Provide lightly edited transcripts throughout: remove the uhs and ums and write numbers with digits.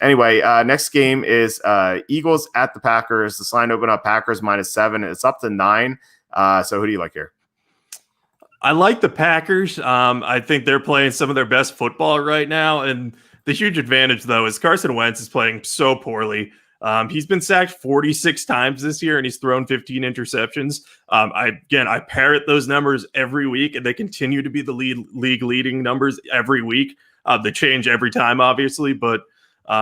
Anyway, next game is Eagles at the Packers. This line opened up Packers -7. It's up to 9. So who do you like here? I like the Packers. I think they're playing some of their best football right now. And the huge advantage, though, is Carson Wentz is playing so poorly. He's been sacked 46 times this year, and he's thrown 15 interceptions. I parrot those numbers every week, and they continue to be the league leading numbers every week. They change every time, obviously, but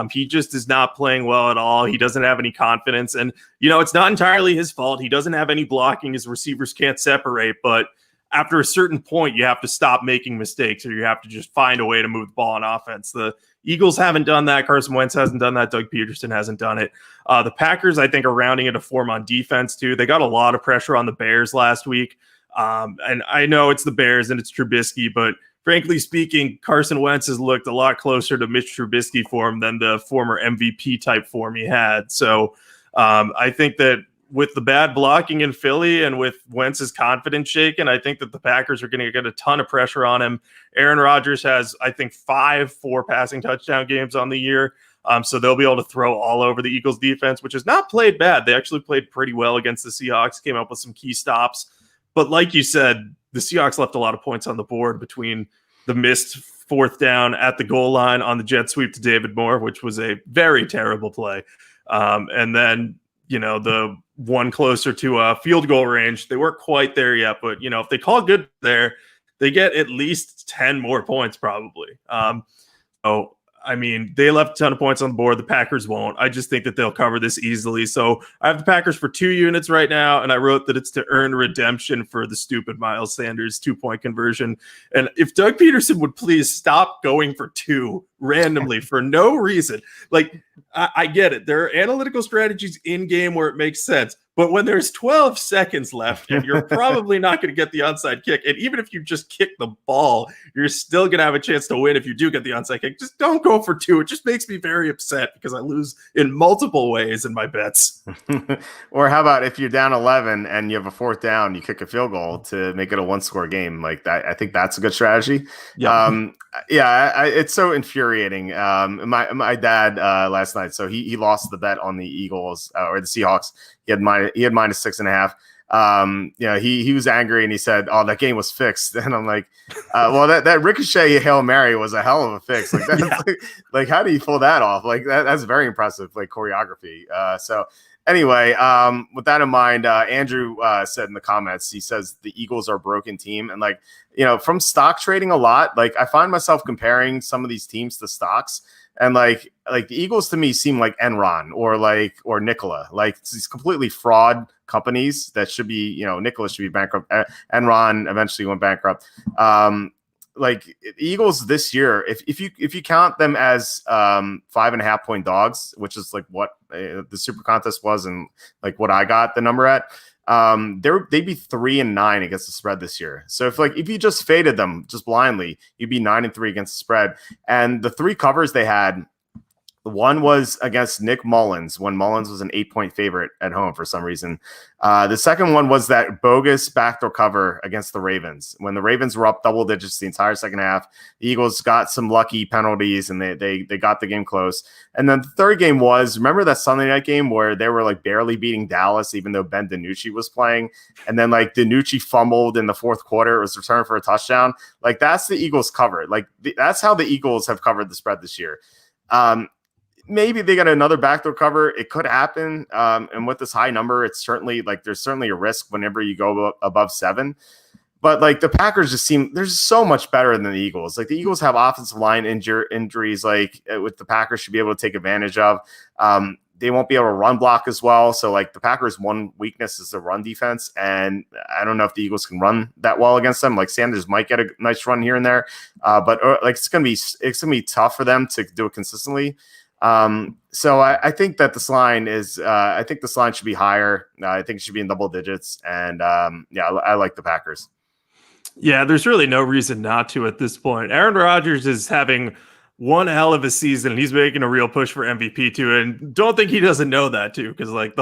he just is not playing well at all. He doesn't have any confidence. And, it's not entirely his fault. He doesn't have any blocking. His receivers can't separate, but after a certain point, you have to stop making mistakes, or you have to just find a way to move the ball on offense. The Eagles haven't done that. Carson Wentz hasn't done that. Doug Peterson hasn't done it. The Packers, I think, are rounding into form on defense, too. They got a lot of pressure on the Bears last week. And I know it's the Bears and it's Trubisky, but frankly speaking, Carson Wentz has looked a lot closer to Mitch Trubisky form than the former MVP type form he had. So I think that with the bad blocking in Philly and with Wentz's confidence shaken, I think that the Packers are going to get a ton of pressure on him. Aaron Rodgers has, I think, 5 passing touchdown games on the year. So they'll be able to throw all over the Eagles defense, which has not played bad. They actually played pretty well against the Seahawks, came up with some key stops. But like you said, the Seahawks left a lot of points on the board between the missed 4th down at the goal line on the jet sweep to David Moore, which was a very terrible play. And then, the one closer to field goal range. They weren't quite there yet, but, if they call good there, they get at least 10 more points probably. They left a ton of points on the board. The Packers won't. I just think that they'll cover this easily. So I have the Packers for 2 units right now, and I wrote that it's to earn redemption for the stupid Miles Sanders 2-point conversion. And if Doug Peterson would please stop going for 2 randomly for no reason. Like, I get it. There are analytical strategies in game where it makes sense. But when there's 12 seconds left and you're probably not going to get the onside kick, and even if you just kick the ball, you're still going to have a chance to win if you do get the onside kick. Just don't go for 2. It just makes me very upset because I lose in multiple ways in my bets. Or how about if you're down 11 and you have a 4th down, you kick a field goal to make it a 1-score game like that? I think that's a good strategy. Yeah. It's so infuriating. My dad last night, so he lost the bet on the Eagles or the Seahawks. He had -6.5. He was angry and he said, "Oh, that game was fixed." And I'm like, "Well, that ricochet Hail Mary was a hell of a fix. Like, that's like how do you pull that off? Like that's very impressive, like choreography." So anyway, with that in mind, Andrew said in the comments, he says the Eagles are a broken team, and from stock trading a lot, like I find myself comparing some of these teams to stocks. And like the Eagles to me seem like Enron or Nikola, like these completely fraud companies that should be, Nikola should be bankrupt. Enron eventually went bankrupt. Like Eagles this year, if you count them as 5.5-point dogs, which is like what the Super Contest was, and like what I got the number at, they'd be 3-9 against the spread this year. So if you just faded them just blindly, you'd be 9-3 against the spread. And the 3 covers they had, one was against Nick Mullins when Mullins was an 8-point favorite at home for some reason. The second one was that bogus backdoor cover against the Ravens when the Ravens were up double digits the entire second half. The Eagles got some lucky penalties and they got the game close. And then the third game was, remember that Sunday night game where they were like barely beating Dallas even though Ben DiNucci was playing, and then like DiNucci fumbled in the 4th quarter. It was returned for a touchdown. Like that's the Eagles cover. Like that's how the Eagles have covered the spread this year. Maybe they got another backdoor cover. It could happen. And with this high number, it's certainly like there's certainly a risk whenever you go above 7. But like the Packers just seem they're so much better than the Eagles. Like the Eagles have offensive line injuries, like with the Packers should be able to take advantage of. They won't be able to run block as well. So like the Packers' one weakness is the run defense. And I don't know if the Eagles can run that well against them. Like Sanders might get a nice run here and there. But like it's gonna be tough for them to do it consistently. So I think that this line is, I think this line should be higher. I think it should be in double digits. And I like the Packers. Yeah, there's really no reason not to at this point. Aaron Rodgers is having one hell of a season, and he's making a real push for MVP too. And don't think he doesn't know that too, because like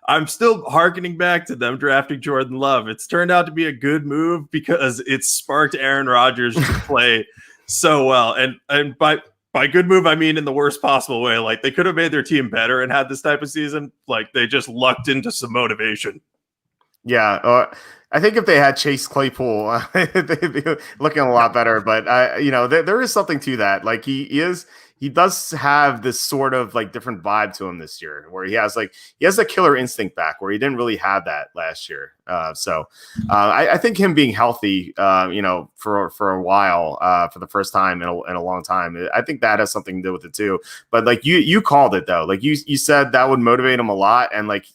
I'm still hearkening back to them drafting Jordan Love. It's turned out to be a good move because it sparked Aaron Rodgers to play so well. And by by good move, I mean in the worst possible way. Like they could have made their team better and had this type of season. Like they just lucked into some motivation. Yeah, I think if they had Chase Claypool, they'd be looking a lot better. But there is something to that. Like he does have this sort of like different vibe to him this year, where he has the killer instinct back, where he didn't really have that last year. I think him being healthy, for a while, for the first time in a long time, I think that has something to do with it too. But like you called it though, like you said that would motivate him a lot, and like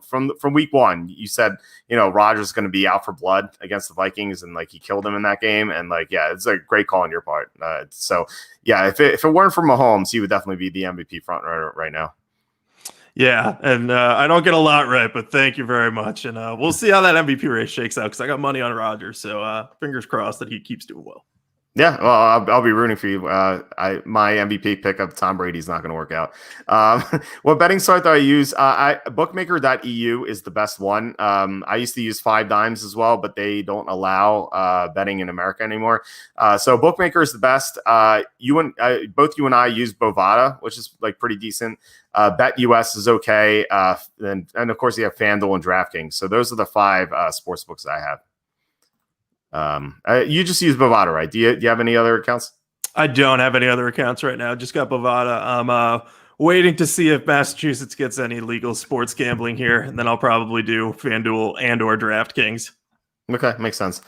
from week one, you said Rodgers is going to be out for blood against the Vikings, and like he killed him in that game, and like it's a great call on your part. Yeah, if it weren't for Mahomes, he would definitely be the MVP front runner right now. Yeah, and I don't get a lot right, but thank you very much. And we'll see how that MVP race shakes out because I got money on Rodgers, so fingers crossed that he keeps doing well. Yeah, well, I'll be rooting for you. My MVP pick of Tom Brady's not going to work out. What betting site that I use? Bookmaker.eu is the best one. I used to use 5 Dimes as well, but they don't allow betting in America anymore. So Bookmaker is the best. Both you and I use Bovada, which is like pretty decent. BetUS is okay. And of course you have FanDuel and DraftKings. So those are the 5 sports books I have. You just use Bovada, right? Do you have any other accounts? I don't have any other accounts right now. Just got Bovada. I'm waiting to see if Massachusetts gets any legal sports gambling here, and then I'll probably do FanDuel and or DraftKings. Okay, makes sense.